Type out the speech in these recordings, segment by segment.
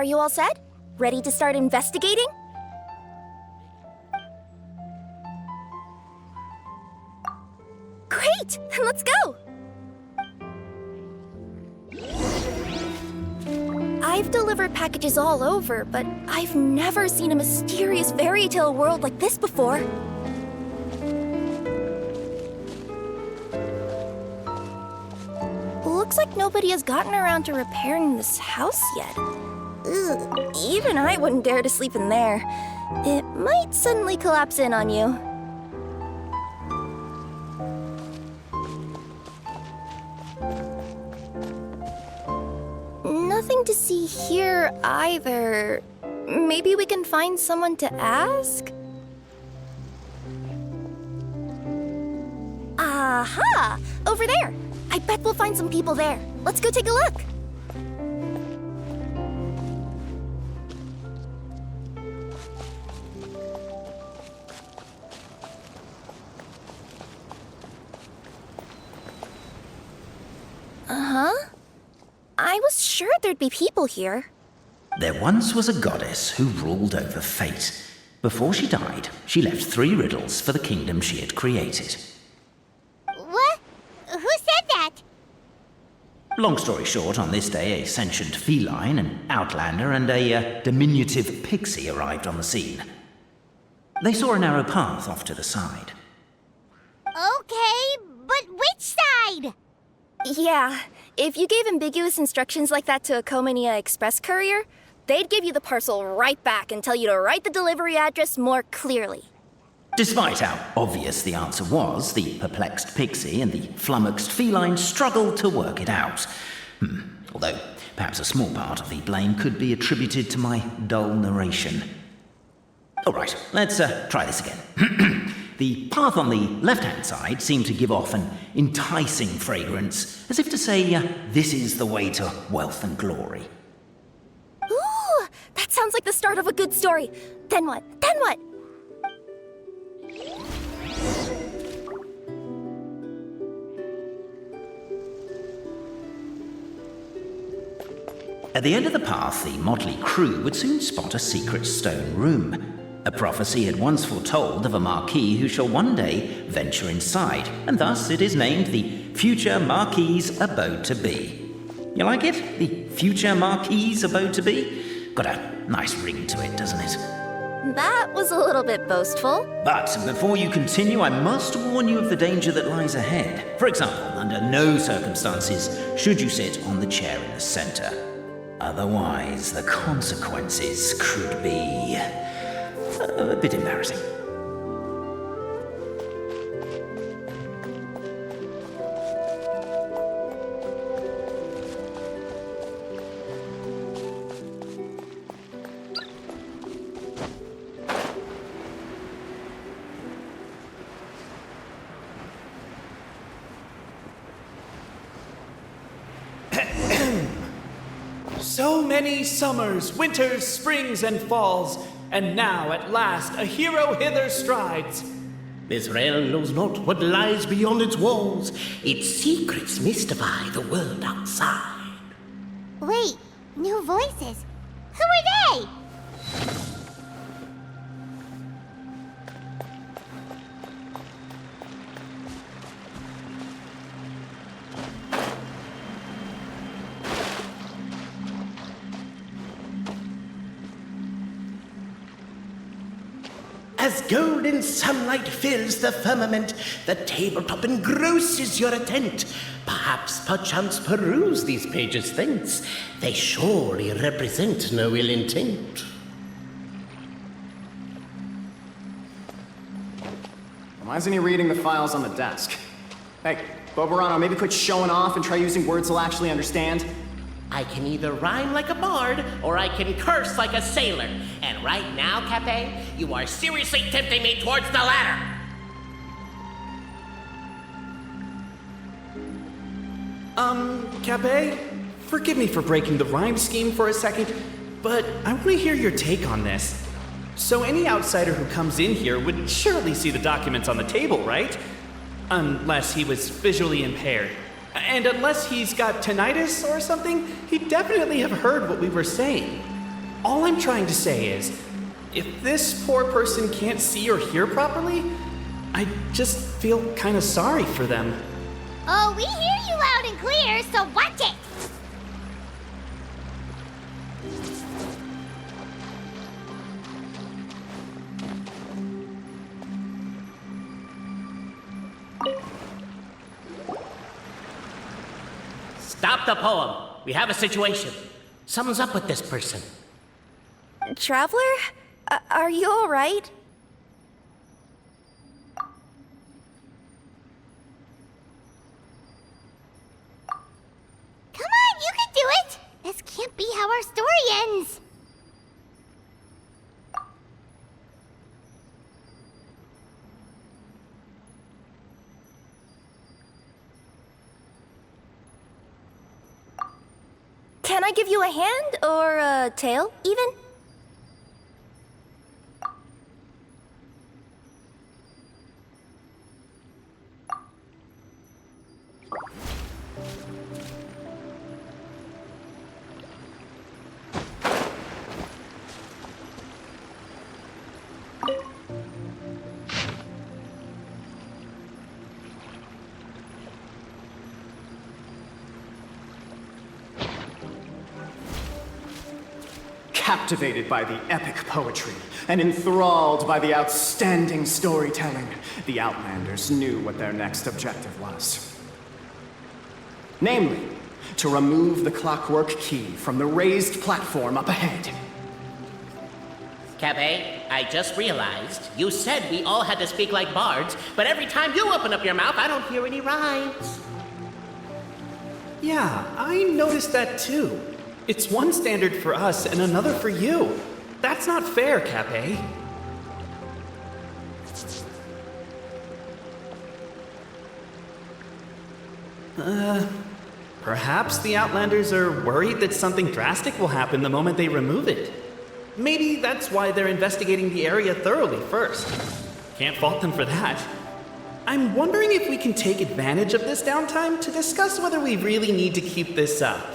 you all set? Ready to start investigating? Great! Then let's go! I've delivered packages all over, but I've never seen a mysterious fairy tale world like this before. Looks like nobody has gotten around to repairing this house yet. Ugh, even I wouldn't dare to sleep in there. It might suddenly collapse in on you. Nothing to see here either. Maybe we can find someone to ask? Aha! Over there! I bet we'll find some people there. Let's go take a look. Uh-huh. I was sure there'd be people here. There once was a goddess who ruled over fate. Before she died, she left 3 riddles for the kingdom she had created. What? Who said that? Long story short, on this day, a sentient feline, an outlander, and a diminutive pixie arrived on the scene. They saw a narrow path off to the side. Okay, but which side? Yeah, if you gave ambiguous instructions like that to a Comania Express courier, they'd give you the parcel right back and tell you to write the delivery address more clearly. Despite how obvious the answer was, the perplexed pixie and the flummoxed feline struggled to work it out. Although, perhaps a small part of the blame could be attributed to my dull narration. Alright, let's try this again. The path on the left-hand side seemed to give off an enticing fragrance, as if to say, this is the way to wealth and glory. Ooh, that sounds like the start of a good story. Then what? Then what? At the end of the path, the motley crew would soon spot a secret stone room. A prophecy had once foretold of a Marquis who shall one day venture inside, and thus it is named the Future Marquis's Abode to Be. You like it? The Future Marquis's Abode to Be? Got a nice ring to it, doesn't it? That was a little bit boastful. But before you continue, I must warn you of the danger that lies ahead. For example, under no circumstances should you sit on the chair in the center. Otherwise, the consequences could be a bit embarrassing. So many summers, winters, springs, and falls, and now at last a hero hither strides. This realm knows not what lies beyond its walls. Its secrets mystify the world outside. Wait, new voices. Who are they? As golden sunlight fills the firmament, the tabletop engrosses your attent. Perchance peruse these pages thence. They surely represent no ill intent. Why isn't he reading the files on the desk? Hey, Boborano, maybe quit showing off and try using words he'll actually understand. I can either rhyme like a bard, or I can curse like a sailor. And right now, Cappet, you are seriously tempting me towards the latter. Cappet, forgive me for breaking the rhyme scheme for a second, but I want to hear your take on this. So any outsider who comes in here would surely see the documents on the table, right? Unless he was visually impaired. And unless he's got tinnitus or something, he'd definitely have heard what we were saying. all I'm trying to say is, if this poor person can't see or hear properly, I just feel kind of sorry for them. Oh, we hear you loud and clear, so watch it! Stop the poem. We have a situation. Something's up with this person. Traveler? Are you alright? Come on, you can do it! This can't be how our story ends! Can I give you a hand or a tail, even? Captivated by the epic poetry and enthralled by the outstanding storytelling, the Outlanders knew what their next objective was. Namely, to remove the clockwork key from the raised platform up ahead. Cappet, I just realized you said we all had to speak like bards, but every time you open up your mouth, I don't hear any rhymes. Yeah, I noticed that too. It's one standard for us and another for you. That's not fair, Cappet. Perhaps the Outlanders are worried that something drastic will happen the moment they remove it. Maybe that's why they're investigating the area thoroughly first. Can't fault them for that. I'm wondering if we can take advantage of this downtime to discuss whether we really need to keep this up.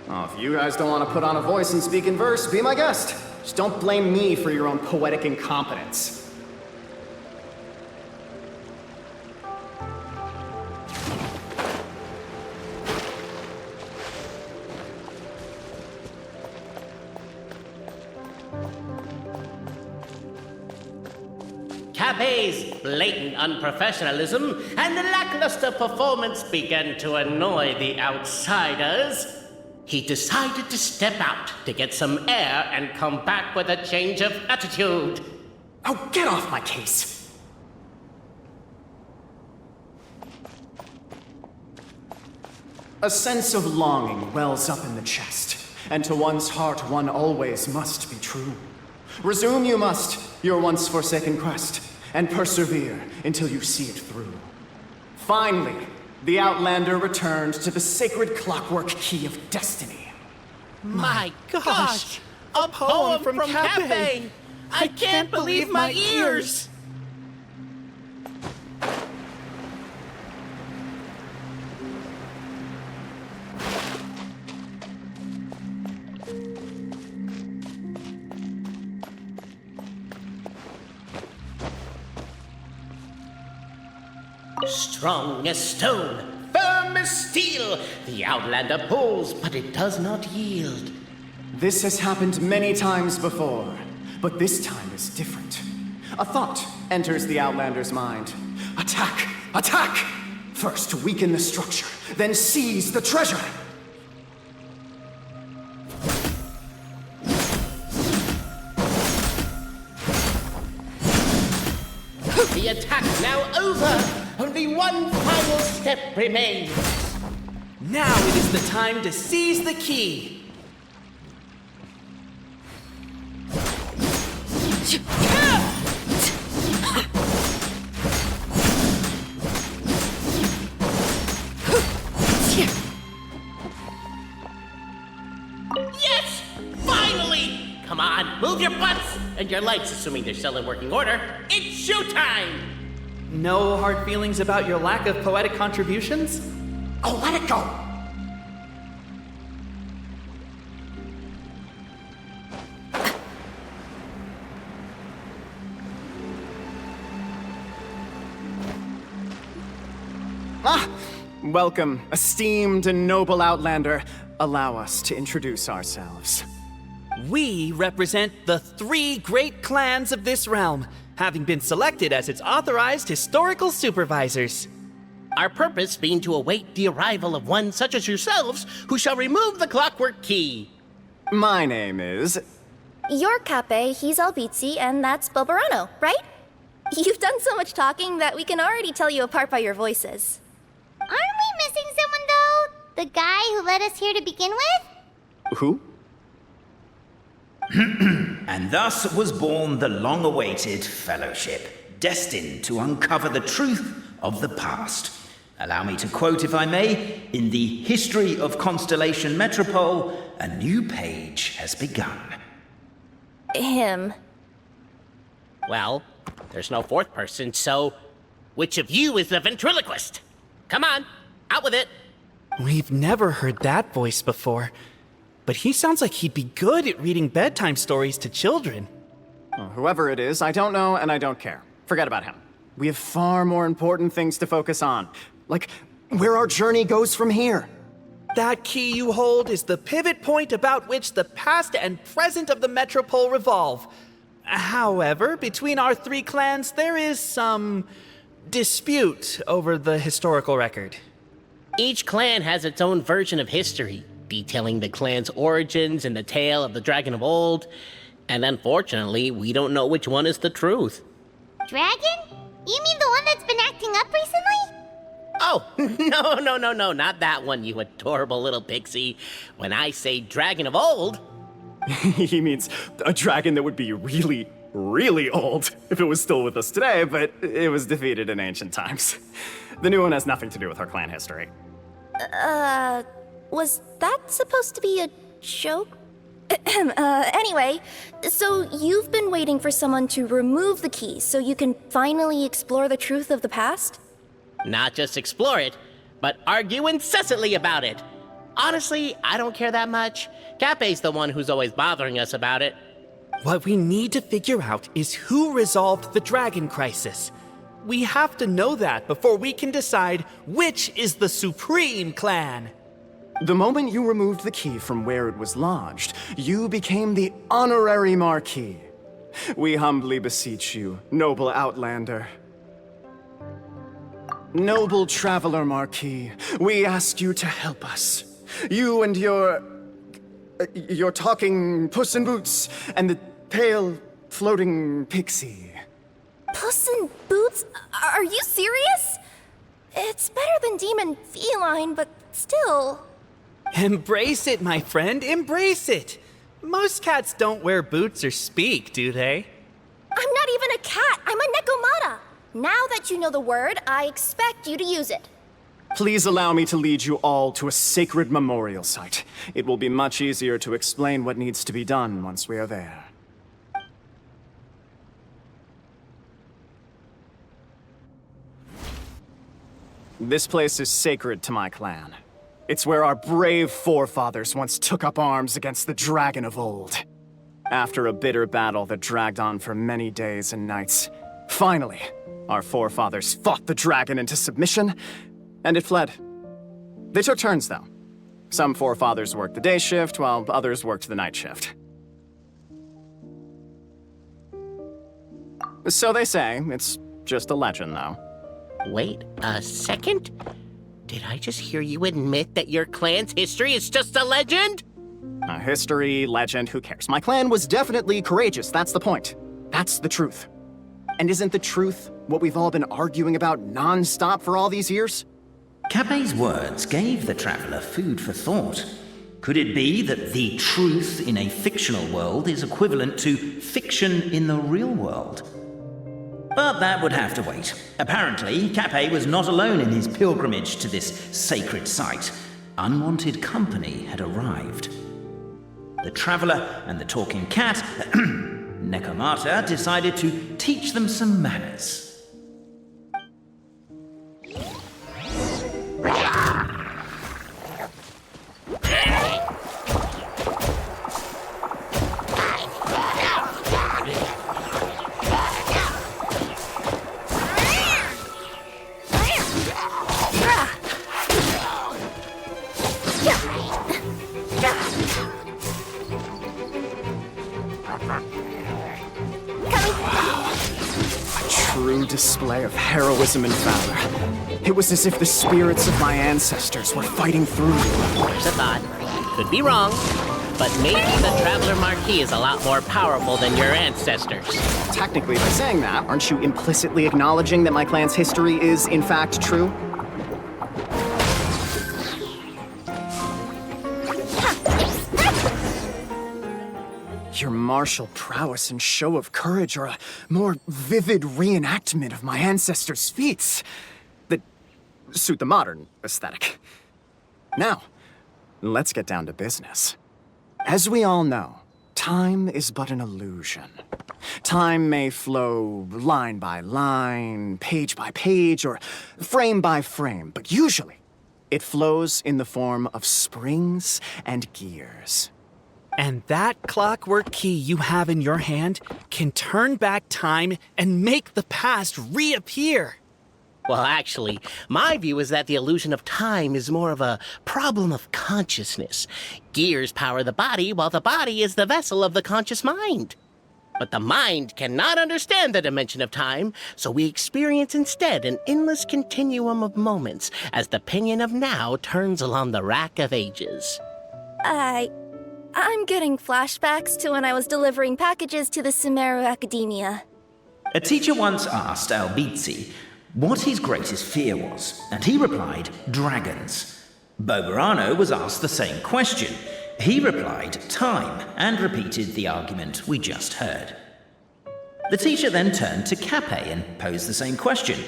Oh, if you guys don't want to put on a voice and speak in verse, be my guest. Just don't blame me for your own poetic incompetence. Cappet's blatant unprofessionalism and the lackluster performance began to annoy the outsiders. He decided to step out to get some air and come back with a change of attitude. Oh, get off my case! A sense of longing wells up in the chest, and to one's heart one always must be true. Resume you must your once forsaken quest, and persevere until you see it through. Finally, the Outlander returned to the sacred clockwork key of destiny. My gosh! A poem from Cappet! I can't believe my ears! Strong as stone, firm as steel, the Outlander pulls, but it does not yield. This has happened many times before, but this time is different. A thought enters the Outlander's mind. Attack! Attack! First weaken the structure, then seize the treasure! The attack's now over! Only one final step remains. Now it is the time to seize the key. Yes! Finally! Come on, move your butts! And your lights, assuming they're still in working order. It's showtime! No hard feelings about your lack of poetic contributions? Oh, let it go! Welcome, esteemed and noble Outlander. Allow us to introduce ourselves. We represent the 3 great clans of this realm, having been selected as its authorized historical supervisors. Our purpose being to await the arrival of one such as yourselves who shall remove the clockwork key. My name is... You're Cappet, he's Albizzi, and that's Boborano, right? You've done so much talking that we can already tell you apart by your voices. Aren't we missing someone, though? The guy who led us here to begin with? Who? And thus was born the long-awaited fellowship, destined to uncover the truth of the past. Allow me to quote, if I may, in the history of Constellation Metropole, a new page has begun. Him. Well, there's no 4th person, so which of you is the ventriloquist? Come on, out with it. We've never heard that voice before, but he sounds like he'd be good at reading bedtime stories to children. Well, whoever it is, I don't know and I don't care. Forget about him. We have far more important things to focus on, like where our journey goes from here. That key you hold is the pivot point about which the past and present of the Metropole revolve. However, between our 3 clans, there is some dispute over the historical record. Each clan has its own version of history, detailing the clan's origins and the tale of the Dragon of Old, and unfortunately, we don't know which one is the truth. Dragon? You mean the one that's been acting up recently? Oh, no, not that one, you adorable little pixie. When I say Dragon of Old... He means a dragon that would be really, really old if it was still with us today, but it was defeated in ancient times. The new one has nothing to do with our clan history. Was that supposed to be a joke? Anyway, so you've been waiting for someone to remove the key so you can finally explore the truth of the past? Not just explore it, but argue incessantly about it. Honestly, I don't care that much. Cappet's the one who's always bothering us about it. What we need to figure out is who resolved the dragon crisis. We have to know that before we can decide which is the supreme clan. The moment you removed the key from where it was lodged, you became the honorary Marquis. We humbly beseech you, noble Outlander. Noble Traveler Marquis, we ask you to help us. You and your talking Puss in Boots and the pale floating pixie. Puss in Boots? Are you serious? It's better than demon feline, but still. Embrace it, my friend, embrace it. Most cats don't wear boots or speak, do they? I'm not even a cat, I'm a Nekomata. Now that you know the word, I expect you to use it. Please allow me to lead you all to a sacred memorial site. It will be much easier to explain what needs to be done once we are there. This place is sacred to my clan. It's where our brave forefathers once took up arms against the Dragon of Old. After a bitter battle that dragged on for many days and nights, finally, our forefathers fought the dragon into submission, and it fled. They took turns, though. Some forefathers worked the day shift, while others worked the night shift. So they say. It's just a legend, though. Wait a second? Did I just hear you admit that your clan's history is just a legend? History, legend, who cares? My clan was definitely courageous, that's the point. That's the truth. And isn't the truth what we've all been arguing about non-stop for all these years? Cappet's words gave the traveler food for thought. Could it be that the truth in a fictional world is equivalent to fiction in the real world? But that would have to wait. Apparently, Cappet was not alone in his pilgrimage to this sacred site. Unwanted company had arrived. The traveler and the talking cat, Nekomata, decided to teach them some manners. display of heroism and valor. It was as if the spirits of my ancestors were fighting through me. There's a thought. Could be wrong, but maybe the Traveler Marquis is a lot more powerful than your ancestors. Technically, by saying that, aren't you implicitly acknowledging that my clan's history is, in fact, true? Your martial prowess and show of courage are a more vivid reenactment of my ancestors' feats that suit the modern aesthetic. Now, let's get down to business. As we all know, time is but an illusion. Time may flow line by line, page by page, or frame by frame, but usually it flows in the form of springs and gears. And that clockwork key you have in your hand can turn back time and make the past reappear. Well, actually, my view is that the illusion of time is more of a problem of consciousness. Gears power the body, while the body is the vessel of the conscious mind. But the mind cannot understand the dimension of time, so we experience instead an endless continuum of moments as the pinion of now turns along the rack of ages. I'm getting flashbacks to when I was delivering packages to the Sumeru Academia. A teacher once asked Albizzi what his greatest fear was, and he replied, dragons. Boborano was asked the same question. He replied, time, and repeated the argument we just heard. The teacher then turned to Cappet and posed the same question.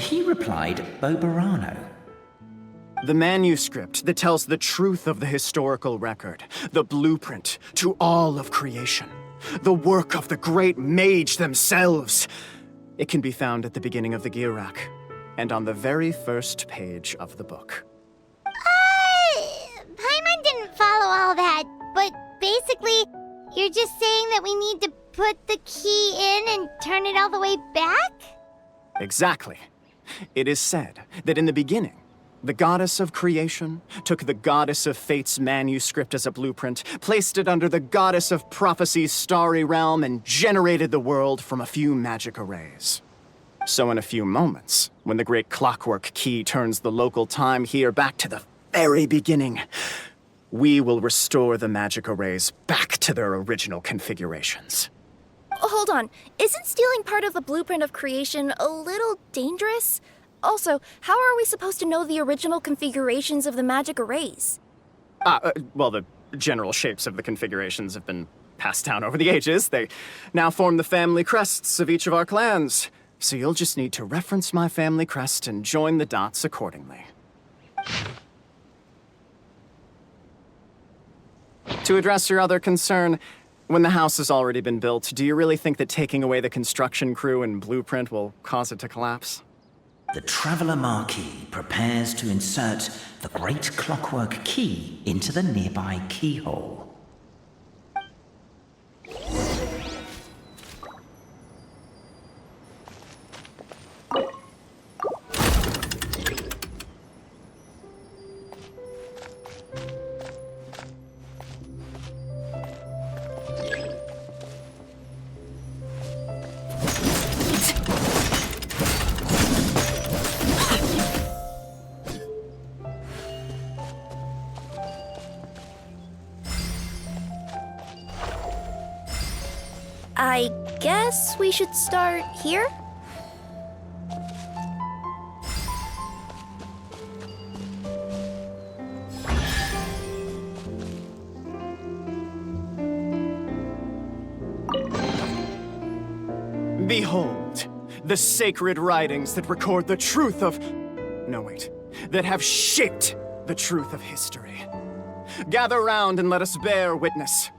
He replied, Boborano. The manuscript that tells the truth of the historical record, the blueprint to all of creation, the work of the great mage themselves. It can be found at the beginning of the gear rack, and on the very first page of the book. Paimon didn't follow all that, but basically, you're just saying that we need to put the key in and turn it all the way back? Exactly. It is said that in the beginning, the goddess of creation took the goddess of fate's manuscript as a blueprint, placed it under the goddess of prophecy's starry realm, and generated the world from a few magic arrays. So in a few moments, when the great clockwork key turns the local time here back to the very beginning, we will restore the magic arrays back to their original configurations. Hold on, isn't stealing part of the blueprint of creation a little dangerous? Also, how are we supposed to know the original configurations of the magic arrays? Well, the general shapes of the configurations have been passed down over the ages. They now form the family crests of each of our clans. So you'll just need to reference my family crest and join the dots accordingly. To address your other concern, when the house has already been built, do you really think that taking away the construction crew and blueprint will cause it to collapse? The Traveler Marquis prepares to insert the great clockwork key into the nearby keyhole. I guess we should start here? Behold, the sacred writings that record the truth of... No, wait. That have shaped the truth of history. Gather round and let us bear witness.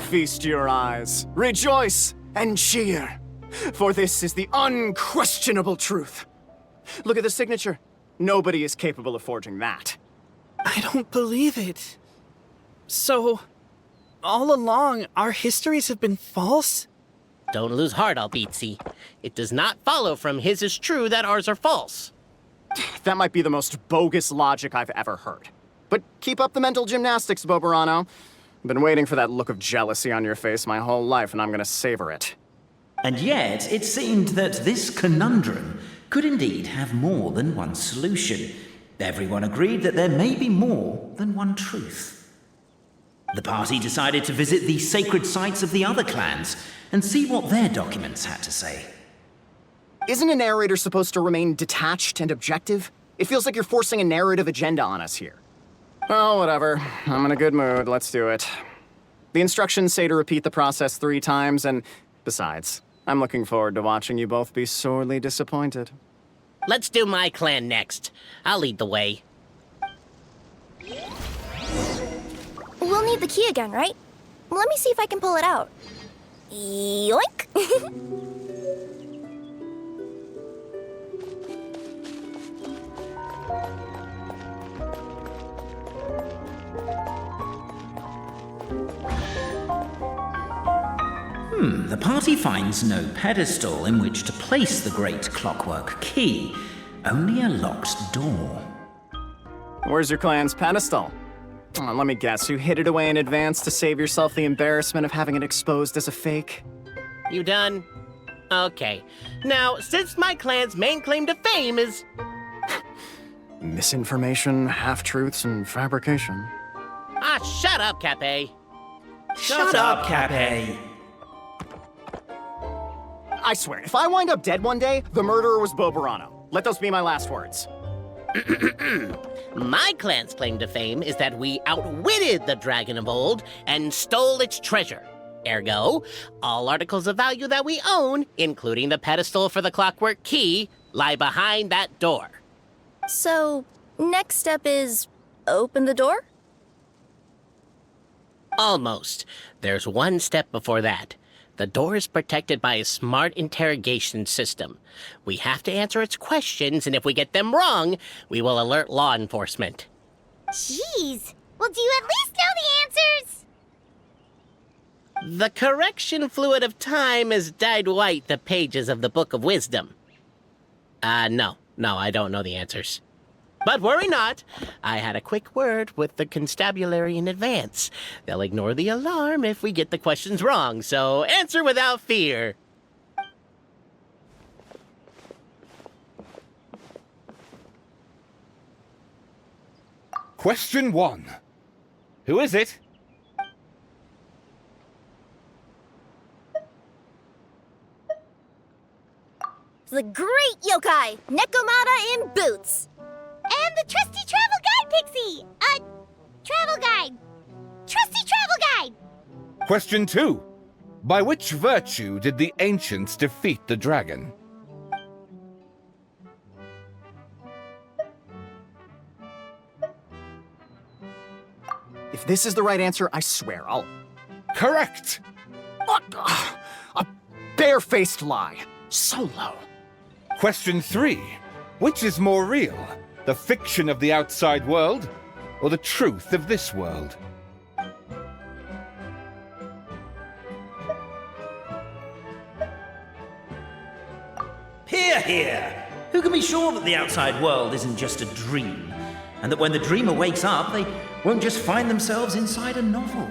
Feast your eyes, rejoice, and cheer. For this is the unquestionable truth. Look at the signature. Nobody is capable of forging that. I don't believe it. So, all along, our histories have been false? Don't lose heart, Albizzi. It does not follow from his is true that ours are false. That might be the most bogus logic I've ever heard. But keep up the mental gymnastics, Boborano. I've been waiting for that look of jealousy on your face my whole life, and I'm gonna savor it. And yet, it seemed that this conundrum could indeed have more than one solution. Everyone agreed that there may be more than one truth. The party decided to visit the sacred sites of the other clans and see what their documents had to say. Isn't a narrator supposed to remain detached and objective? It feels like you're forcing a narrative agenda on us here. Well, whatever. I'm in a good mood. Let's do it. The instructions say to repeat the process 3 times, and besides, I'm looking forward to watching you both be sorely disappointed. Let's do my clan next. I'll lead the way. We'll need the key again, right? Let me see if I can pull it out. Yoink! The party finds no pedestal in which to place the great clockwork key, only a locked door. Where's your clan's pedestal? Let me guess, you hid it away in advance to save yourself the embarrassment of having it exposed as a fake? You done? Okay. Now, since my clan's main claim to fame is... Misinformation, half-truths, and fabrication. Ah, shut up, Cappet. Shut up, Cappet! I swear, if I wind up dead one day, the murderer was Boborano. Let those be my last words. My clan's claim to fame is that we outwitted the dragon of old and stole its treasure. Ergo, all articles of value that we own, including the pedestal for the clockwork key, lie behind that door. So, next step is open the door? Almost. There's one step before that. The door is protected by a smart interrogation system. We have to answer its questions, and if we get them wrong, we will alert law enforcement. Jeez. Well, do you at least know the answers? The correction fluid of time has dyed white the pages of the Book of Wisdom. No, I don't know the answers. But worry not. I had a quick word with the constabulary in advance. They'll ignore the alarm if we get the questions wrong, so answer without fear. Question 1. Who is it? The great yokai, Nekomata in boots. And the trusty travel guide, Pixie! Travel guide. Trusty travel guide! Question 2. By which virtue did the ancients defeat the dragon? If this is the right answer, I swear I'll... Correct! What? A barefaced lie. So low. Question 3. Which is more real? The fiction of the outside world, or the truth of this world? Hear, hear! Who can be sure that the outside world isn't just a dream, and that when the dreamer wakes up, they won't just find themselves inside a novel?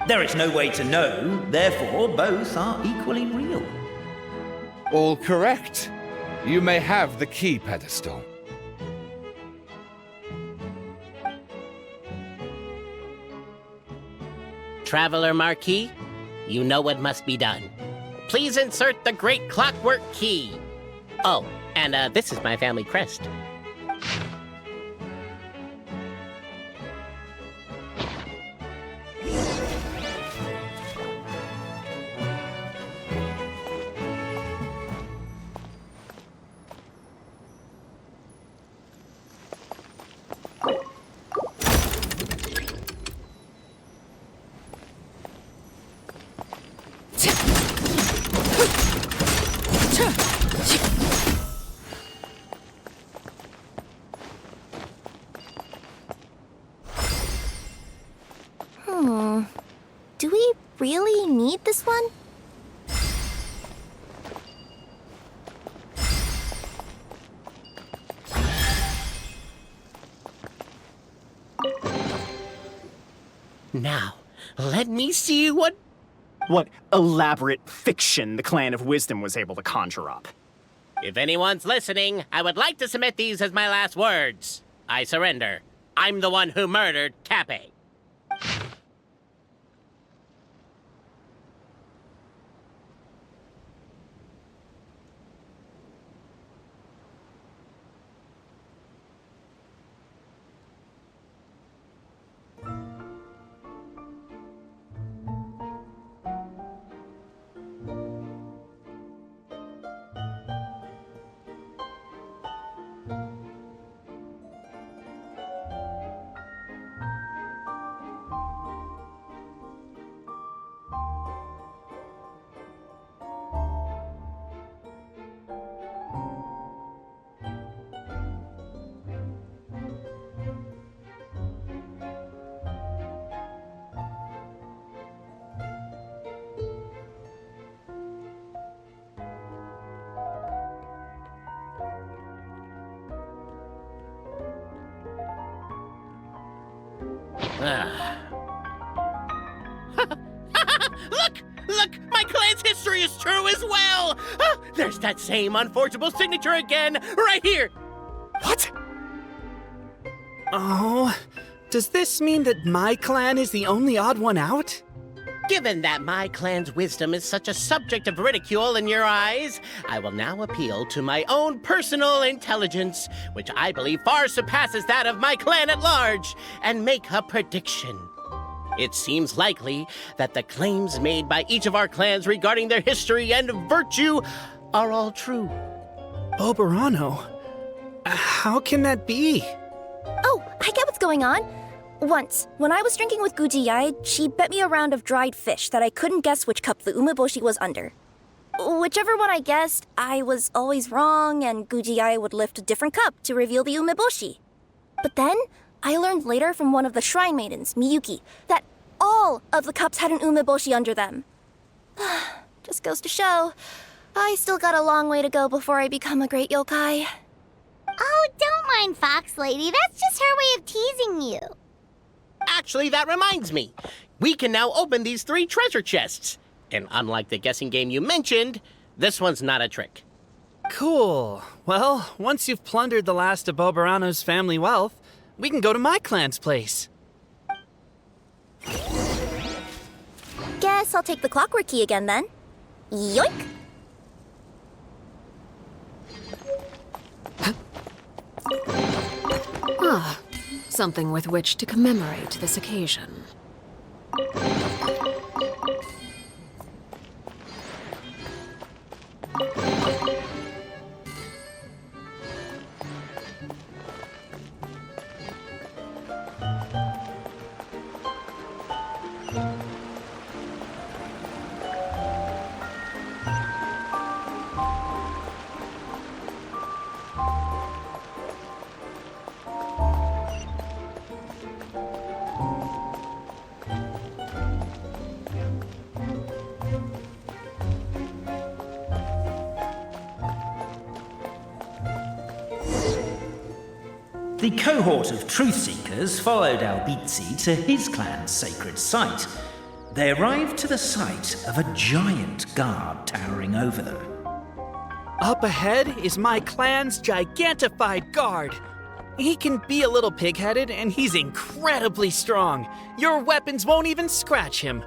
There is no way to know, therefore both are equally real. All correct. You may have the key pedestal. Traveler Marquis, you know what must be done. Please insert the great clockwork key. Oh, and this is my family crest. really need this one? Now, let me see what elaborate fiction the Clan of Wisdom was able to conjure up. If anyone's listening, I would like to submit these as my last words. I surrender. I'm the one who murdered Cappet. Look! My clan's history is true as well! There's that same unforgeable signature again, right here! What? Oh, does this mean that my clan is the only odd one out? Given that my clan's wisdom is such a subject of ridicule in your eyes, I will now appeal to my own personal intelligence, which I believe far surpasses that of my clan at large, and make a prediction. It seems likely that the claims made by each of our clans regarding their history and virtue are all true. Boborano? How can that be? Oh, I get what's going on. Once, when I was drinking with Gujiyai, she bet me a round of dried fish that I couldn't guess which cup the umeboshi was under. Whichever one I guessed, I was always wrong, and Gujiyai would lift a different cup to reveal the umeboshi. But then, I learned later from one of the shrine maidens, Miyuki, that all of the cups had an umeboshi under them. Just goes to show, I still got a long way to go before I become a great yokai. Oh, don't mind Fox Lady. That's just her way of teasing you. Actually, that reminds me. We can now open these 3 treasure chests. And unlike the guessing game you mentioned, this one's not a trick. Cool. Well, once you've plundered the last of Boborano's family wealth, we can go to my clan's place. Guess I'll take the clockwork key again then. Yoink! Something with which to commemorate this occasion. The cohort of truth-seekers followed Albizzi to his clan's sacred site. They arrived to the site of a giant guard towering over them. Up ahead is my clan's gigantified guard. He can be a little pig-headed, and he's incredibly strong. Your weapons won't even scratch him.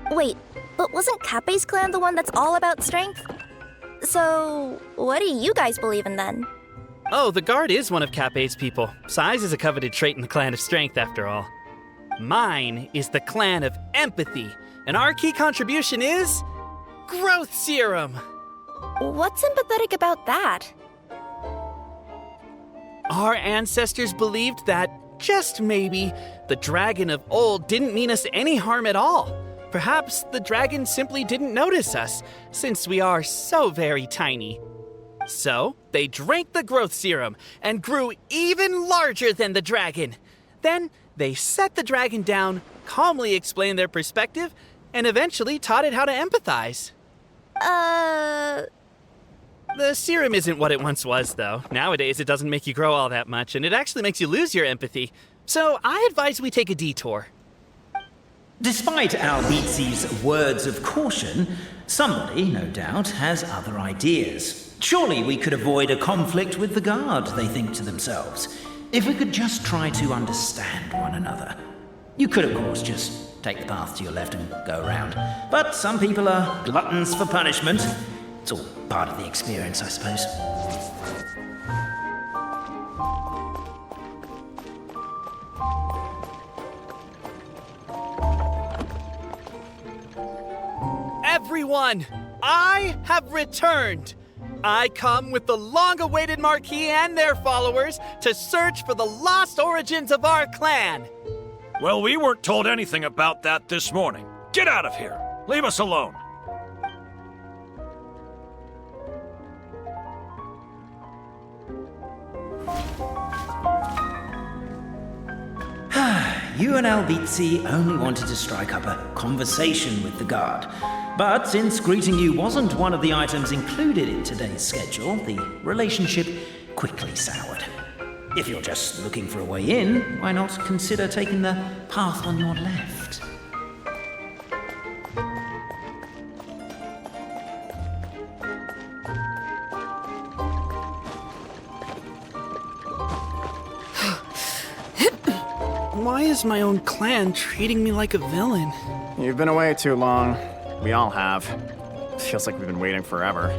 Wait, but wasn't Cappet's clan the one that's all about strength? So, what do you guys believe in then? Oh, the guard is one of Cappet's people. Size is a coveted trait in the clan of strength, after all. Mine is the clan of empathy, and our key contribution is growth serum. What's empathetic about that? Our ancestors believed that, just maybe, the dragon of old didn't mean us any harm at all. Perhaps the dragon simply didn't notice us, since we are so very tiny. So, they drank the growth serum and grew even larger than the dragon. Then, they set the dragon down, calmly explained their perspective, and eventually taught it how to empathize. The serum isn't what it once was, though. Nowadays, it doesn't make you grow all that much, and it actually makes you lose your empathy. So I advise we take a detour. Despite Albizzi's words of caution, somebody, no doubt, has other ideas. Surely we could avoid a conflict with the guard, they think to themselves, if we could just try to understand one another. You could, of course, just take the path to your left and go around. But some people are gluttons for punishment. It's all part of the experience, I suppose. Everyone, I have returned. I come with the long-awaited Marquis and their followers to search for the lost origins of our clan. Well, we weren't told anything about that this morning. Get out of here. Leave us alone. You and Albizzi only wanted to strike up a conversation with the guard. But since greeting you wasn't one of the items included in today's schedule, the relationship quickly soured. If you're just looking for a way in, why not consider taking the path on your left? Why is my own clan treating me like a villain? You've been away too long. We all have. Feels like we've been waiting forever.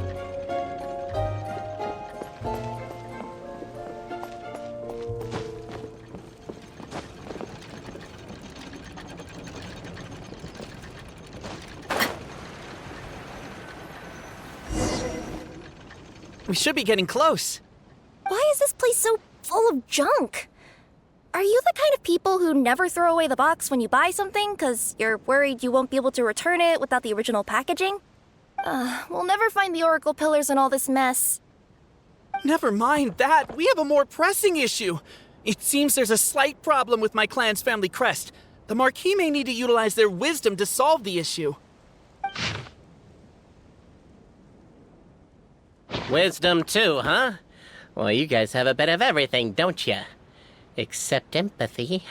We should be getting close. Why is this place so full of junk? Are you the kind of people who never throw away the box when you buy something because you're worried you won't be able to return it without the original packaging? We'll never find the Oracle Pillars in all this mess. Never mind that. We have a more pressing issue. It seems there's a slight problem with my clan's family crest. The Marquis may need to utilize their wisdom to solve the issue. Wisdom too, huh? Well, you guys have a bit of everything, don't you? Except empathy.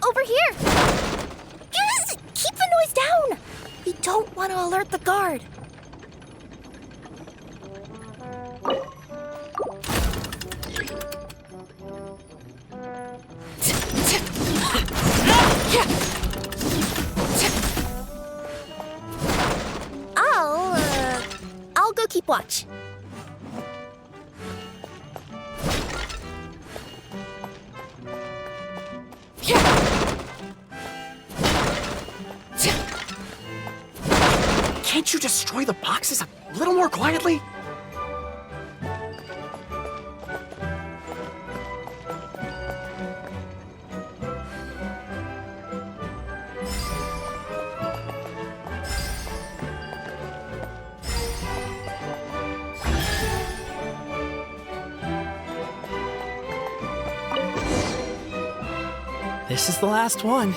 Over here! Yes! Keep the noise down! We don't want to alert the guard. I'll go keep watch. Can't you destroy the boxes a little more quietly? This is the last one.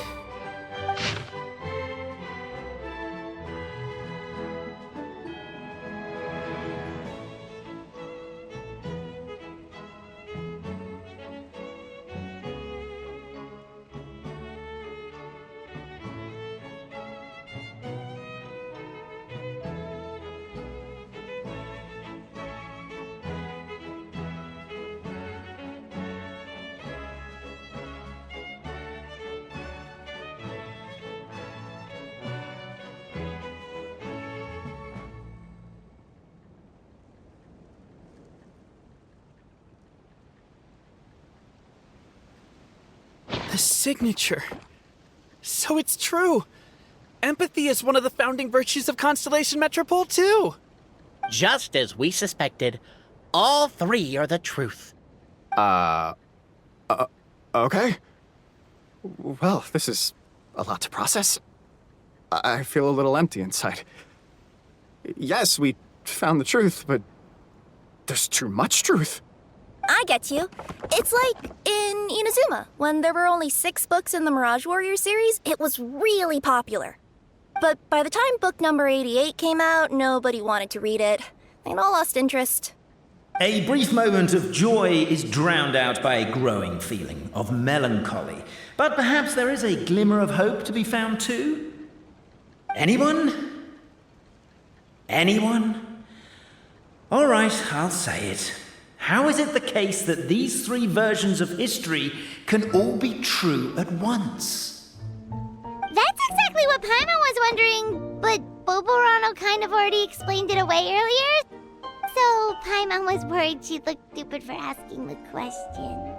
The signature. So it's true. Empathy is one of the founding virtues of Constellation Metropole, too. Just as we suspected, all three are the truth. Okay. Well, this is a lot to process. I feel a little empty inside. Yes, we found the truth, but There's too much truth. I get you. It's like in Inazuma, when there were only 6 books in the Mirage Warrior series, it was really popular. But by the time book number 88 came out, nobody wanted to read it. They'd all lost interest. A brief moment of joy is drowned out by a growing feeling of melancholy. But perhaps there is a glimmer of hope to be found too? Anyone? Anyone? All right, I'll say it. How is it the case that these 3 versions of history can all be true at once? That's exactly what Paimon was wondering, but Boborano kind of already explained it away earlier. So Paimon was worried she'd look stupid for asking the question.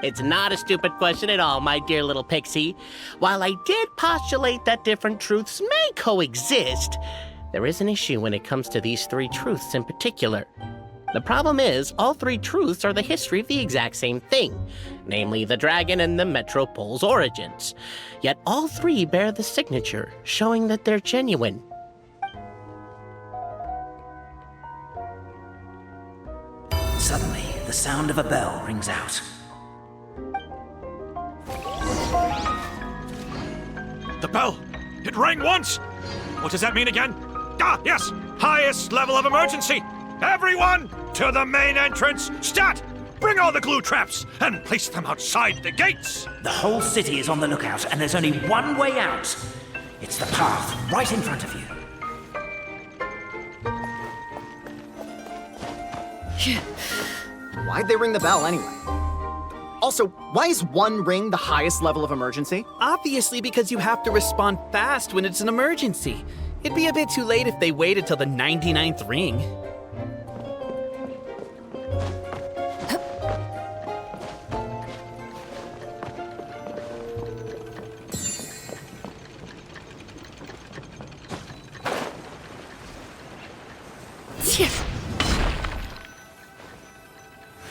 It's not a stupid question at all, my dear little pixie. While I did postulate that different truths may coexist, there is an issue when it comes to these 3 truths in particular. The problem is, all 3 truths are the history of the exact same thing, namely the dragon and the Metropole's origins. Yet all 3 bear the signature, showing that they're genuine. Suddenly, the sound of a bell rings out. The bell! It rang once! What does that mean again? Ah, yes! Highest level of emergency! Everyone, to the main entrance! Stat! Bring all the glue traps and place them outside the gates! The whole city is on the lookout, and there's only one way out. It's the path right in front of you. Why'd they ring the bell anyway? Also, why is 1 ring the highest level of emergency? Obviously because you have to respond fast when it's an emergency. It'd be a bit too late if they waited till the 99th ring.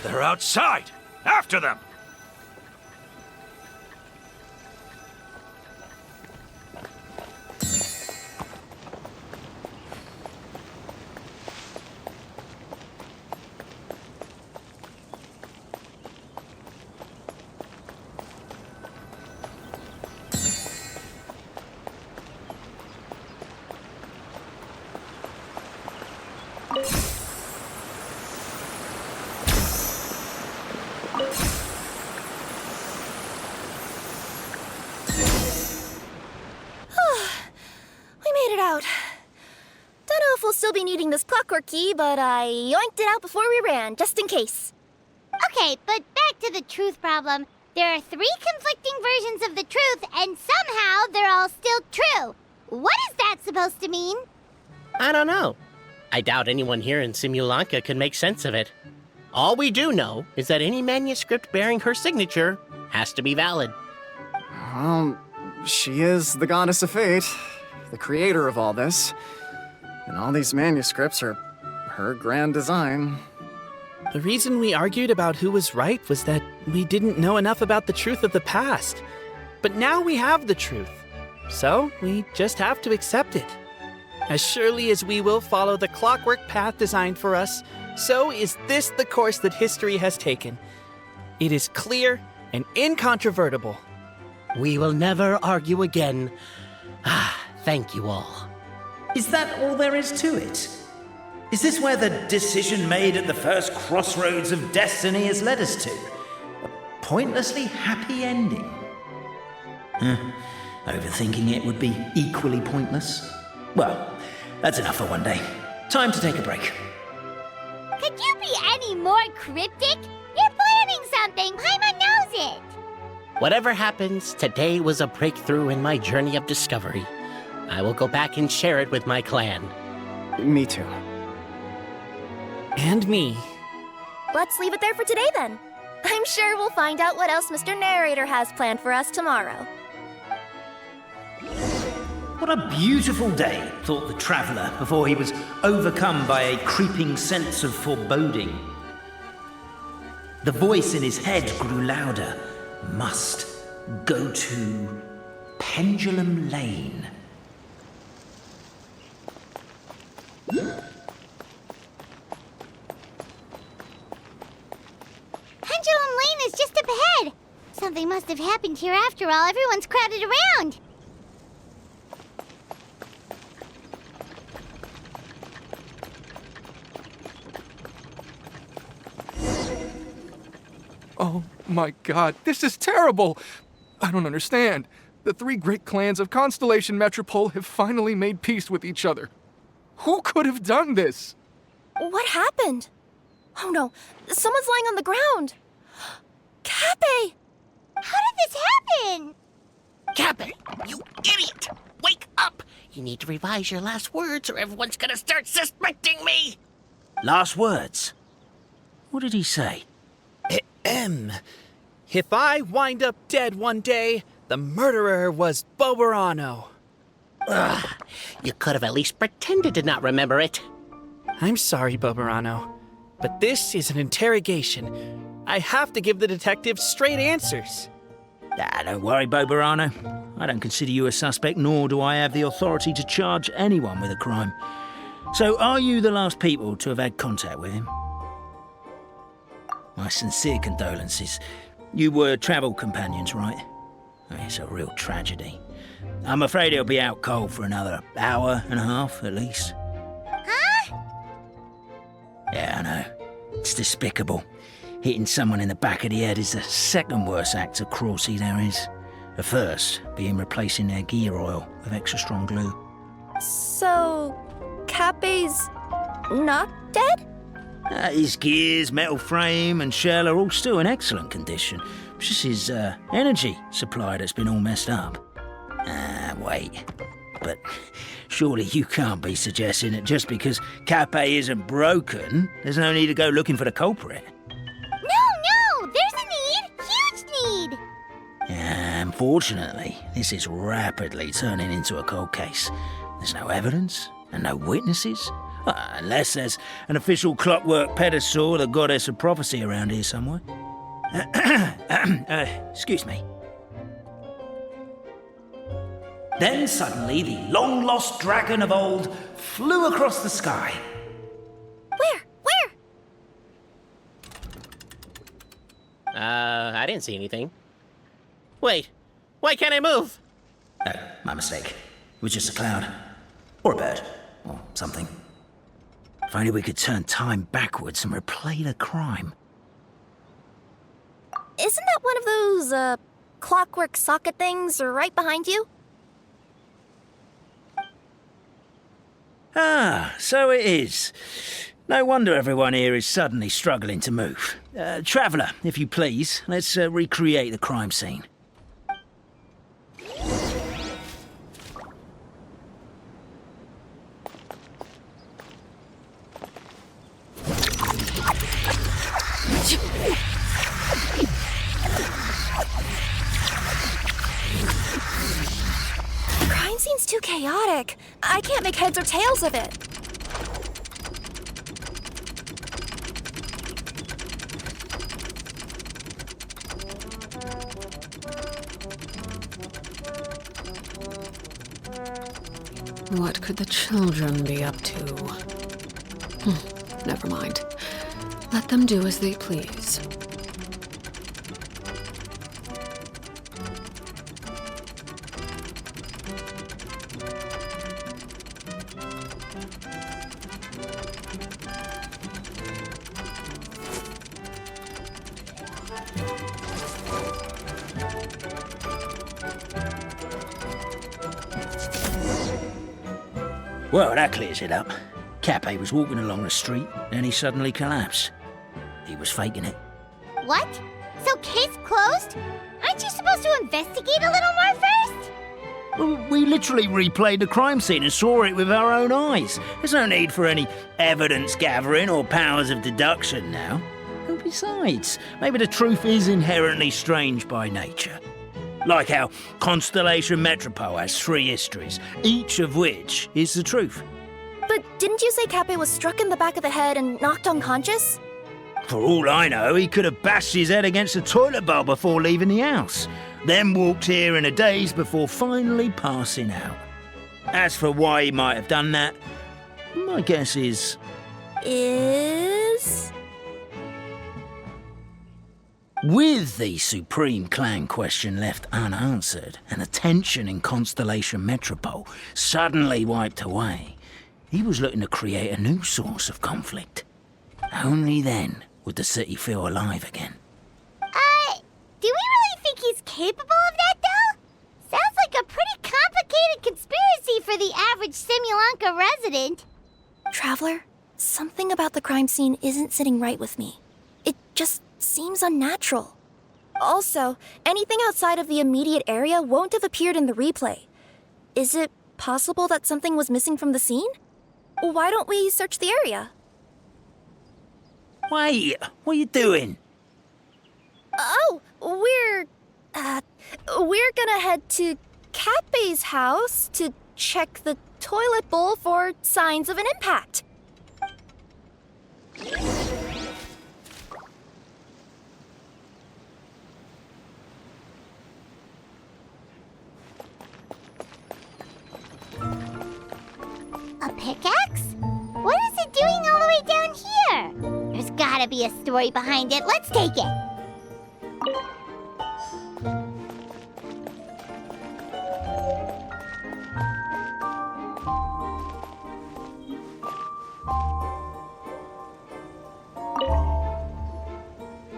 They're outside! After them! Still be needing this clockwork key, but I yoinked it out before we ran, just in case. Okay, but back to the truth problem. There are 3 conflicting versions of the truth, and somehow they're all still true. What is that supposed to mean? I don't know. I doubt anyone here in Simulanka can make sense of it. All we do know is that any manuscript bearing her signature has to be valid. She is the goddess of fate, the creator of all this. And all these manuscripts are her grand design. The reason we argued about who was right was that we didn't know enough about the truth of the past. But now we have the truth. So we just have to accept it. As surely as we will follow the clockwork path designed for us, so is this the course that history has taken. It is clear and incontrovertible. We will never argue again. Thank you all. Is that all there is to it? Is this where the decision made at the first crossroads of destiny has led us to? A pointlessly happy ending? Overthinking it would be equally pointless. Well, that's enough for one day. Time to take a break. Could you be any more cryptic? You're planning something. Paimon knows it. Whatever happens, today was a breakthrough in my journey of discovery. I will go back and share it with my clan. Me too. And me. Let's leave it there for today then. I'm sure we'll find out what else Mr. Narrator has planned for us tomorrow. What a beautiful day, thought the traveller before he was overcome by a creeping sense of foreboding. The voice in his head grew louder. Must go to Pendulum Lane. have happened here after all. Everyone's crowded around. Oh my god, this is terrible! I don't understand. The three great clans of Constellation Metropole have finally made peace with each other. Who could have done this? What happened? Oh no, someone's lying on the ground. Cappet! How did this happen? Cappet, you idiot! Wake up! You need to revise your last words or everyone's gonna start suspecting me! Last words? What did he say? If I wind up dead one day, the murderer was Boborano. Ugh, you could have at least pretended to not remember it. I'm sorry, Boborano, but this is an interrogation. I have to give the detective straight answers. Don't worry, Boborano. I don't consider you a suspect, nor do I have the authority to charge anyone with a crime. So, are you the last people to have had contact with him? My sincere condolences. You were travel companions, right? It's a real tragedy. I'm afraid he'll be out cold for another hour and a half, at least. Huh? Yeah, I know. It's despicable. Hitting someone in the back of the head is the second worst act of cruelty there is. The first being replacing their gear oil with extra strong glue. So, Cappet's not dead? His gears, metal frame and shell are all still in excellent condition. It's just his energy supply that's been all messed up. Wait. But surely you can't be suggesting that just because Cappet isn't broken, there's no need to go looking for the culprit. No! There's a need! Huge need! Unfortunately, this is rapidly turning into a cold case. There's no evidence and no witnesses. Unless there's an official clockwork pedestal, the goddess of prophecy around here somewhere. Excuse me. Then suddenly the long-lost dragon of old flew across the sky. Where? I didn't see anything. Wait, why can't I move? Oh, my mistake. It was just a cloud. Or a bird. Or something. If only we could turn time backwards and replay the crime. Isn't that one of those, clockwork socket things right behind you? So it is. No wonder everyone here is suddenly struggling to move. Traveller, if you please, let's recreate the crime scene. Crime scene's too chaotic. I can't make heads or tails of it. What could the children be up to? Never mind. Let them do as they please. Well, that clears it up. Cappet was walking along the street, then he suddenly collapsed. He was faking it. What? So case closed? Aren't you supposed to investigate a little more first? Well, we literally replayed the crime scene and saw it with our own eyes. There's no need for any evidence gathering or powers of deduction now. And besides, maybe the truth is inherently strange by nature. Like how Constellation Metropole has 3 histories, each of which is the truth. But didn't you say Cappet was struck in the back of the head and knocked unconscious? For all I know, he could have bashed his head against a toilet bowl before leaving the house, then walked here in a daze before finally passing out. As for why he might have done that, my guess is... With the Supreme Clan question left unanswered and the tension in Constellation Metropole suddenly wiped away, he was looking to create a new source of conflict. Only then would the city feel alive again. Do we really think he's capable of that, though? Sounds like a pretty complicated conspiracy for the average Simulanka resident. Traveler, something about the crime scene isn't sitting right with me. It just seems unnatural. Also, anything outside of the immediate area won't have appeared in the replay. Is it possible that something was missing from the scene? Why don't we search the area? Wait, what are you doing? Oh, we're gonna head to Cappet's house to check the toilet bowl for signs of an impact. A pickaxe? What is it doing all the way down here? There's gotta be a story behind it. Let's take it.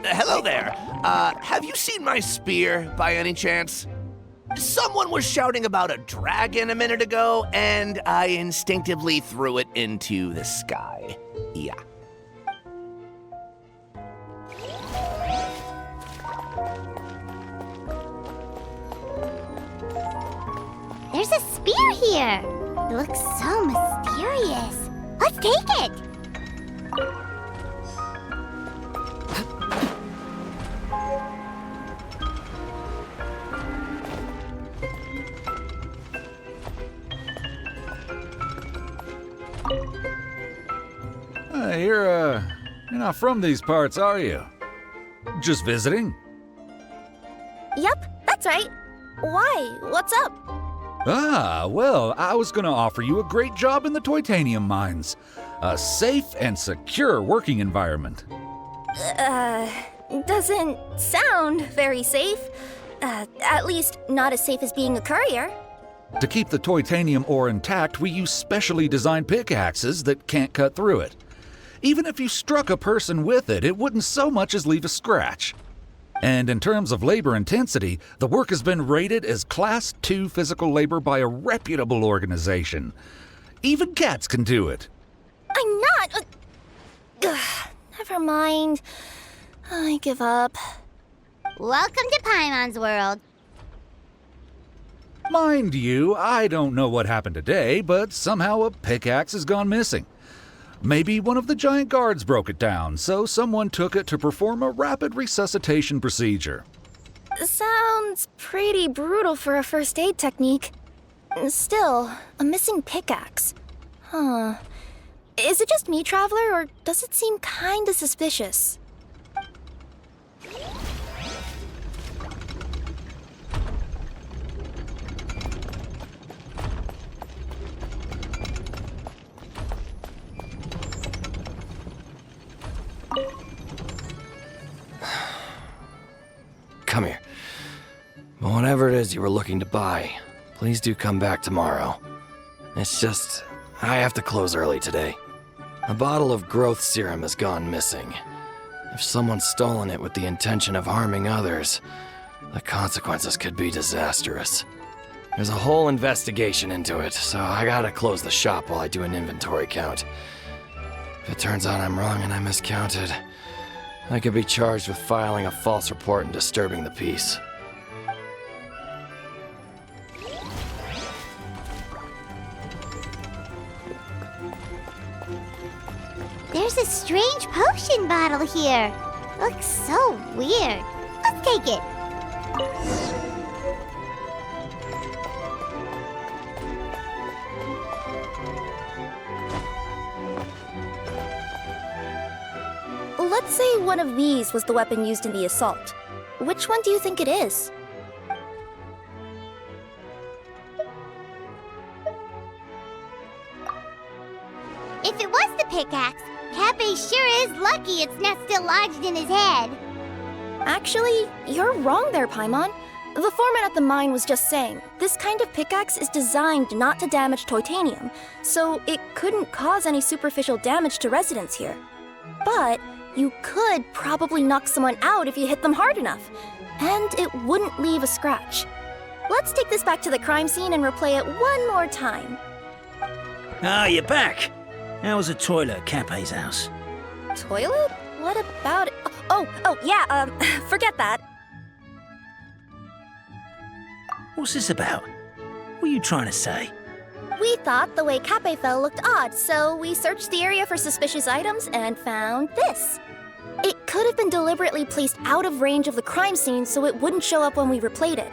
Hello there. Have you seen my spear by any chance? Someone was shouting about a dragon a minute ago, and I instinctively threw it into the sky. Yeah. There's a spear here. It looks so mysterious. Let's take it. You're not from these parts, are you? Just visiting? Yep, that's right. Why? What's up? Ah, well, I was gonna offer you a great job in the Titanium mines. A safe and secure working environment. Doesn't sound very safe. At least not as safe as being a courier. To keep the titanium ore intact, we use specially designed pickaxes that can't cut through it. Even if you struck a person with it, it wouldn't so much as leave a scratch. And in terms of labor intensity, the work has been rated as Class 2 physical labor by a reputable organization. Even cats can do it. I'm not... never mind. I give up. Welcome to Paimon's world. Mind you, I don't know what happened today, but somehow a pickaxe has gone missing. Maybe one of the giant guards broke it down, so someone took it to perform a rapid resuscitation procedure. Sounds pretty brutal for a first aid technique. Still, a missing pickaxe. Huh. Is it just me, Traveler, or does it seem kinda suspicious? Come here. Whatever it is you were looking to buy, please do come back tomorrow. It's just, I have to close early today. A bottle of growth serum has gone missing. If someone's stolen it with the intention of harming others, the consequences could be disastrous. There's a whole investigation into it, so I gotta close the shop while I do an inventory count. If it turns out I'm wrong and I miscounted, I could be charged with filing a false report and disturbing the peace. There's a strange potion bottle here. Looks so weird. Let's take it. Let's say one of these was the weapon used in the assault. Which one do you think it is? If it was the pickaxe, Cappet sure is lucky it's not still lodged in his head. Actually, you're wrong there, Paimon. The foreman at the mine was just saying, this kind of pickaxe is designed not to damage titanium, so it couldn't cause any superficial damage to residents here. But you could probably knock someone out if you hit them hard enough, and it wouldn't leave a scratch. Let's take this back to the crime scene and replay it one more time. Ah, you're back. How was the toilet at Cappet's house? Toilet? What about it? Yeah, forget that. What's this about? What are you trying to say? We thought the way Cappet fell looked odd, so we searched the area for suspicious items and found this. It could have been deliberately placed out of range of the crime scene so it wouldn't show up when we replayed it.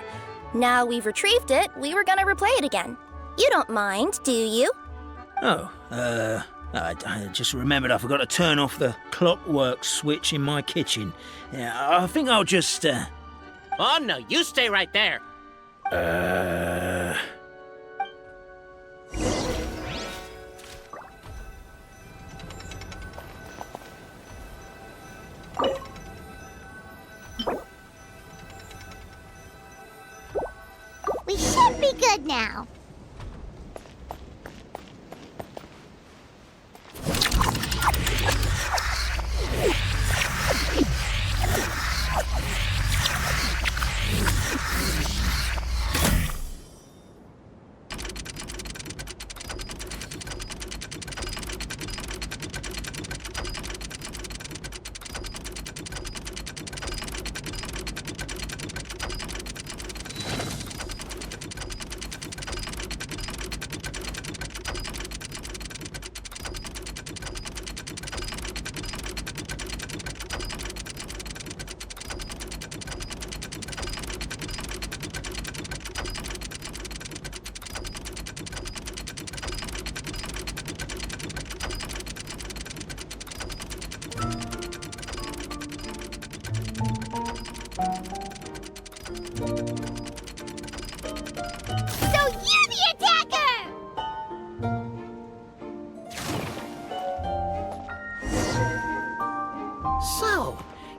Now we've retrieved it, we were gonna replay it again. You don't mind, do you? I just remembered I forgot to turn off the clockwork switch in my kitchen. Yeah, I think I'll just, Oh, no, you stay right there. We should be good now.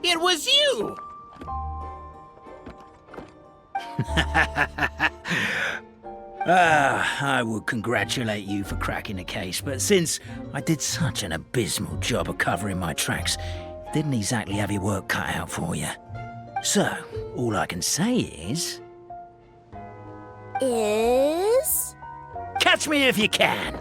It was you! I would congratulate you for cracking the case, but since I did such an abysmal job of covering my tracks, didn't exactly have your work cut out for you. So, all I can say is... Catch me if you can!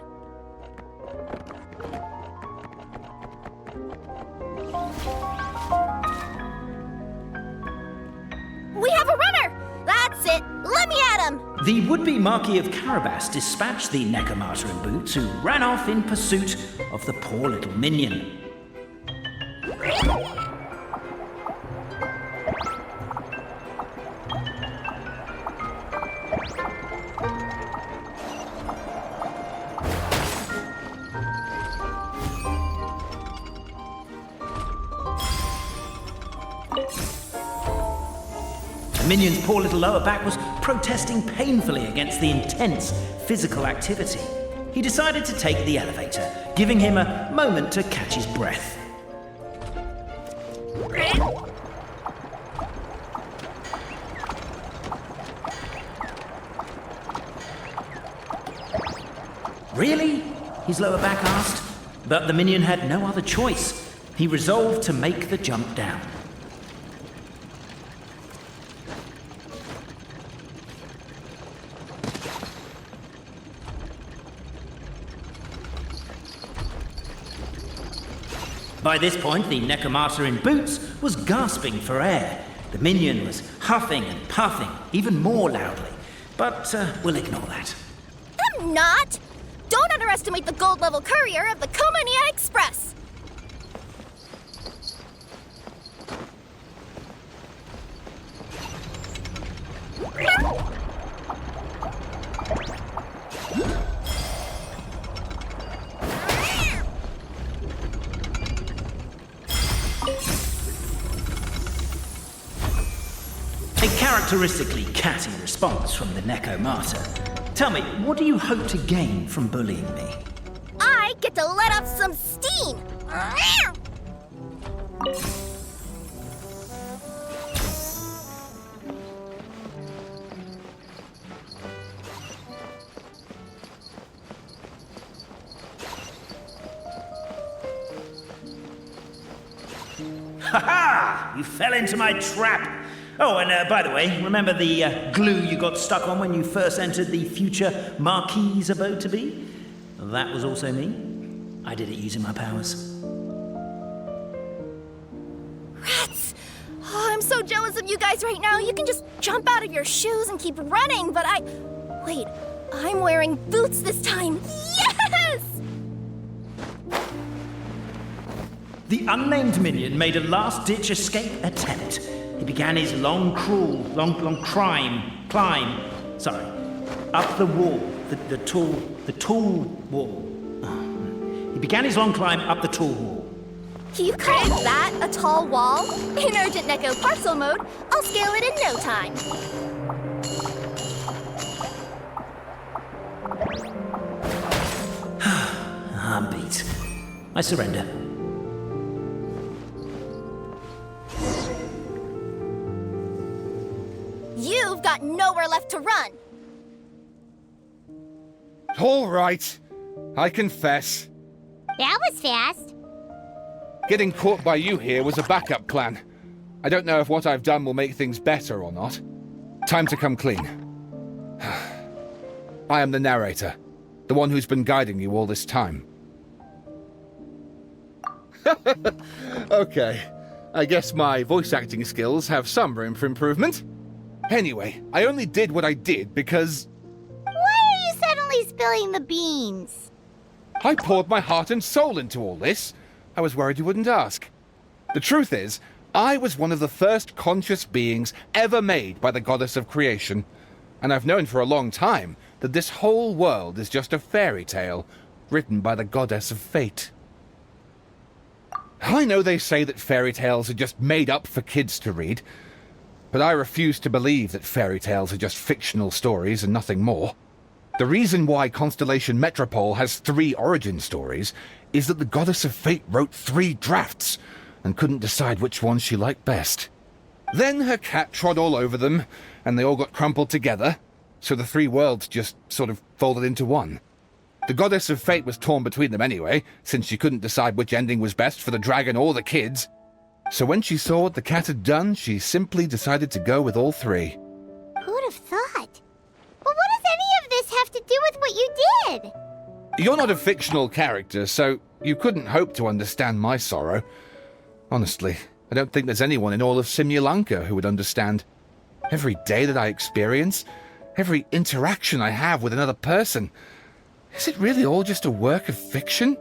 We have a runner! That's it! Let me at him! The would-be Marquis of Carabas dispatched the Necromata in boots, who ran off in pursuit of the poor little minion. The minion's poor little lower back was protesting painfully against the intense physical activity. He decided to take the elevator, giving him a moment to catch his breath. Really? His lower back asked. But the minion had no other choice. He resolved to make the jump down. By this point, the Necromata in boots was gasping for air. The minion was huffing and puffing, even more loudly. But we'll ignore that. I'm not! Don't underestimate the gold-level courier of the Comania Express! Characteristically catty response from the Necromata. Tell me, what do you hope to gain from bullying me? I get to let off some steam! Ha ha! You fell into my trap! Oh, and by the way, remember the glue you got stuck on when you first entered the future Marquis's abode-to-be? That was also me. I did it using my powers. Rats! Oh, I'm so jealous of you guys right now. You can just jump out of your shoes and keep running, but Wait, I'm wearing boots this time. Yes! The unnamed minion made a last-ditch escape attempt. He began his long climb, up the wall, the tall wall. He began his long climb up the tall wall. You call that a tall wall? In Urgent Neko parcel mode, I'll scale it in no time. I'm beat. I surrender. You've got nowhere left to run. All right. I confess. That was fast. Getting caught by you here was a backup plan. I don't know if what I've done will make things better or not. Time to come clean. I am the narrator, the one who's been guiding you all this time. Okay, I guess my voice acting skills have some room for improvement. Anyway, I only did what I did because... Why are you suddenly spilling the beans? I poured my heart and soul into all this. I was worried you wouldn't ask. The truth is, I was one of the first conscious beings ever made by the goddess of creation. And I've known for a long time that this whole world is just a fairy tale written by the goddess of fate. I know they say that fairy tales are just made up for kids to read, but I refuse to believe that fairy tales are just fictional stories and nothing more. The reason why Constellation Metropole has 3 origin stories is that the goddess of fate wrote 3 drafts and couldn't decide which one she liked best. Then her cat trod all over them, and they all got crumpled together, so the 3 worlds just sort of folded into one. The goddess of fate was torn between them anyway, since she couldn't decide which ending was best for the dragon or the kids. So when she saw what the cat had done, she simply decided to go with all 3. Who'd have thought? But what does any of this have to do with what you did? You're not a fictional character, so you couldn't hope to understand my sorrow. Honestly, I don't think there's anyone in all of Simulanka who would understand. Every day that I experience, every interaction I have with another person, is it really all just a work of fiction?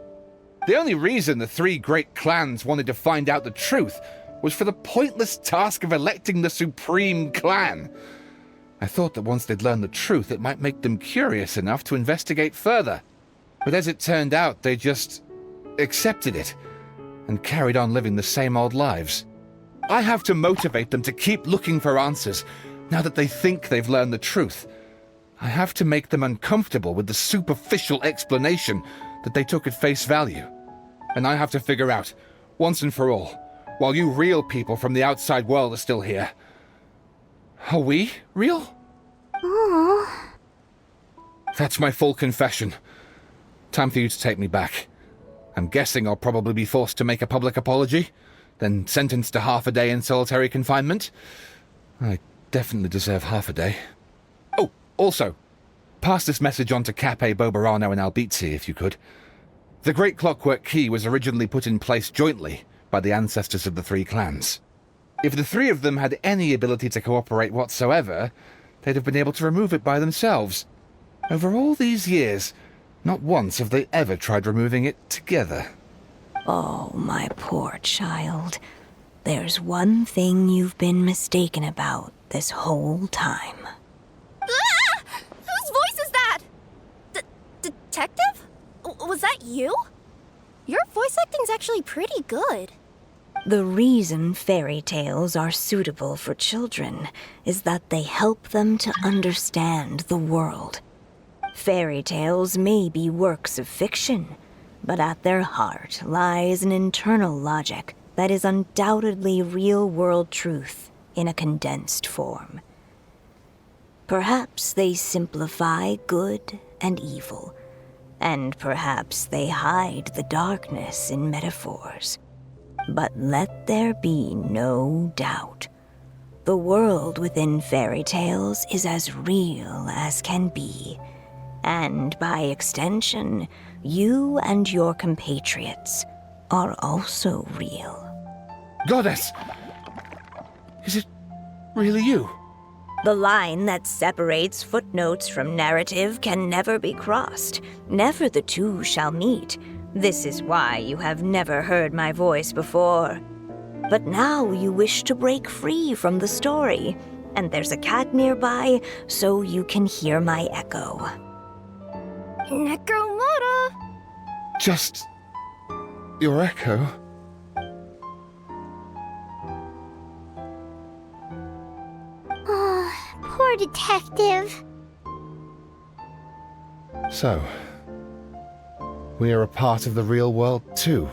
The only reason the 3 great clans wanted to find out the truth was for the pointless task of electing the supreme clan. I thought that once they'd learned the truth, it might make them curious enough to investigate further. But as it turned out, they just accepted it and carried on living the same old lives. I have to motivate them to keep looking for answers now that they think they've learned the truth. I have to make them uncomfortable with the superficial explanation that they took at face value. And I have to figure out, once and for all, while you real people from the outside world are still here, are we real? Aww. That's my full confession. Time for you to take me back. I'm guessing I'll probably be forced to make a public apology, then sentenced to half a day in solitary confinement. I definitely deserve half a day. Oh, also, pass this message on to Cappet, Boborano, and Albizzi, if you could. The Great Clockwork Key was originally put in place jointly by the ancestors of the 3 clans. If the 3 of them had any ability to cooperate whatsoever, they'd have been able to remove it by themselves. Over all these years, not once have they ever tried removing it together. Oh, my poor child. There's one thing you've been mistaken about this whole time. Ah! Whose voice is that? Detective? Was that you? Your voice acting's actually pretty good. The reason fairy tales are suitable for children is that they help them to understand the world. Fairy tales may be works of fiction, but at their heart lies an internal logic that is undoubtedly real-world truth in a condensed form. Perhaps they simplify good and evil, and perhaps they hide the darkness in metaphors. But let there be no doubt. The world within fairy tales is as real as can be. And by extension, you and your compatriots are also real. Goddess! Is it really you? The line that separates footnotes from narrative can never be crossed. Never the two shall meet. This is why you have never heard my voice before. But now you wish to break free from the story, and there's a cat nearby, so you can hear my echo. Necromora! Just your echo? Oh, poor detective. So, we are a part of the real world too.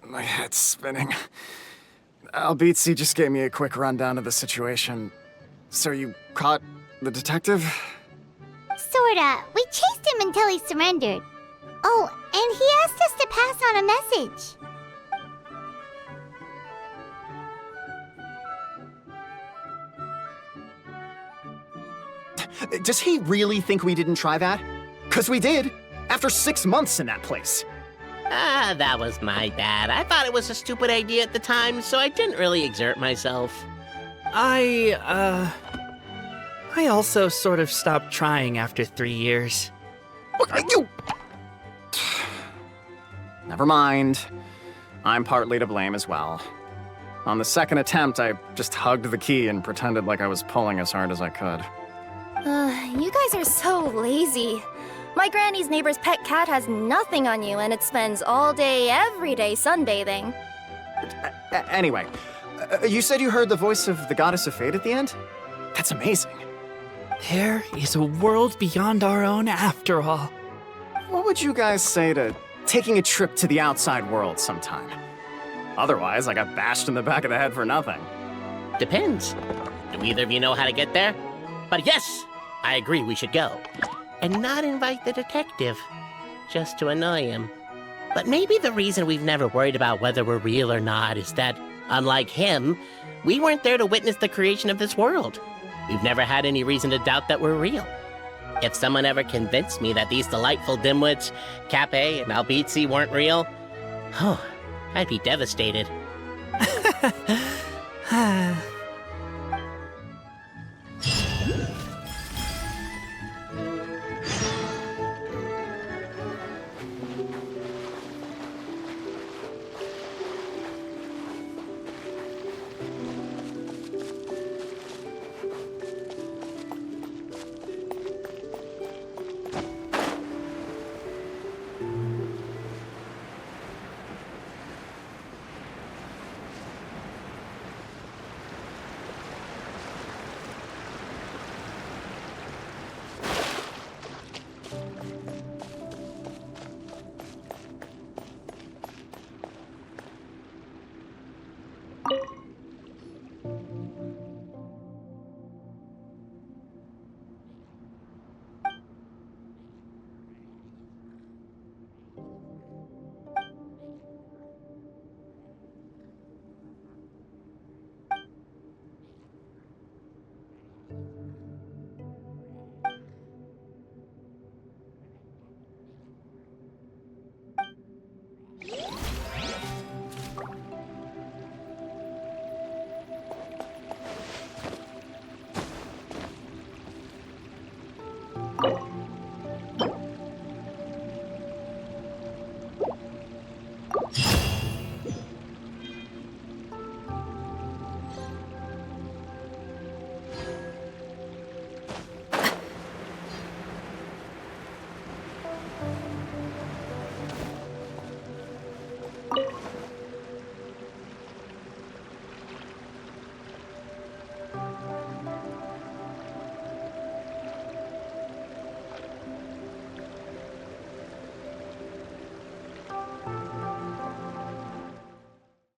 My head's spinning. Albizzi just gave me a quick rundown of the situation. So you caught the detective? Sorta. We chased him until he surrendered. Oh, and he asked us to pass on a message. Does he really think we didn't try that? 'Cause we did, after 6 months in that place. That was my bad. I thought it was a stupid idea at the time, so I didn't really exert myself. I also sort of stopped trying after 3 years. You! Never mind. I'm partly to blame as well. On the second attempt, I just hugged the key and pretended like I was pulling as hard as I could. You guys are so lazy. My granny's neighbor's pet cat has nothing on you, and it spends all day, every day sunbathing. Anyway, you said you heard the voice of the Goddess of Fate at the end? That's amazing. There is a world beyond our own after all. What would you guys say to taking a trip to the outside world sometime? Otherwise, I got bashed in the back of the head for nothing. Depends. Do either of you know how to get there? But yes, I agree we should go. And not invite the detective, just to annoy him. But maybe the reason we've never worried about whether we're real or not is that, unlike him, we weren't there to witness the creation of this world. We've never had any reason to doubt that we're real. If someone ever convinced me that these delightful dimwits, Cappet and Albizzi, weren't real, I'd be devastated.